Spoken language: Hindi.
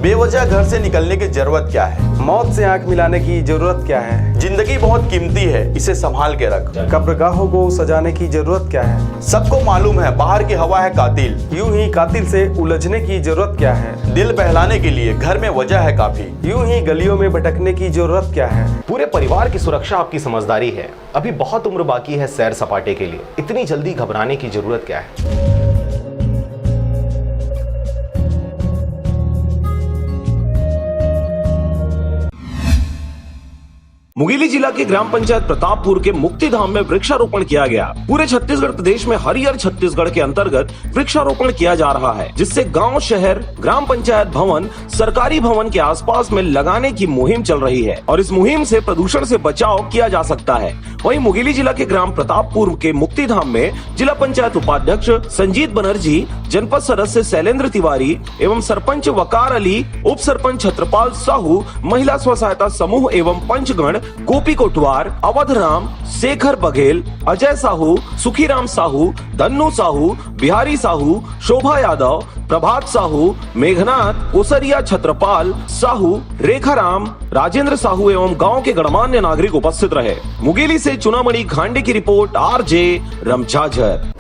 बेवजह घर से निकलने की जरूरत क्या है? मौत से आंख मिलाने की जरूरत क्या है? जिंदगी बहुत कीमती है, इसे संभाल के रख। कब्रगाहों को सजाने की जरूरत क्या है? सबको मालूम है बाहर की हवा है कातिल। यूं ही कातिल से उलझने की जरूरत क्या है? दिल बहलाने के लिए घर में वजह है काफी। यूं ही गलियों में भटकने की जरूरत क्या है? पूरे परिवार की सुरक्षा आपकी समझदारी है। अभी बहुत उम्र बाकी है सैर सपाटे के लिए, इतनी जल्दी घबराने की जरूरत क्या है? मुंगेली जिला के ग्राम पंचायत प्रतापपुर के मुक्तिधाम में वृक्षारोपण किया गया। पूरे छत्तीसगढ़ प्रदेश में हरियर छत्तीसगढ़ के अंतर्गत वृक्षारोपण किया जा रहा है, जिससे गांव, शहर, ग्राम पंचायत भवन, सरकारी भवन के आसपास में लगाने की मुहिम चल रही है और इस मुहिम से प्रदूषण से बचाव किया जा सकता है। वहीं मुंगेली जिला के ग्राम प्रतापपुर के मुक्तिधाम में जिला पंचायत उपाध्यक्ष संजीत बनर्जी, जनपद सदस्य शैलेंद्र तिवारी एवं सरपंच वकार अली, उप सरपंच छत्रपाल साहू, महिला स्व सहायता समूह एवं पंचगण गोपी कोटवार, अवध राम, शेखर बघेल, अजय साहू, सुखीराम साहू, धन्नू साहू, बिहारी साहू, शोभा यादव, प्रभात साहू, मेघनाथ, कोसरिया, छत्रपाल साहू, रेखा राम, राजेंद्र साहू एवं गांव के गणमान्य नागरिक उपस्थित रहे। मुंगेली से चुनामणि खांडे की रिपोर्ट, RJ रमझाझर।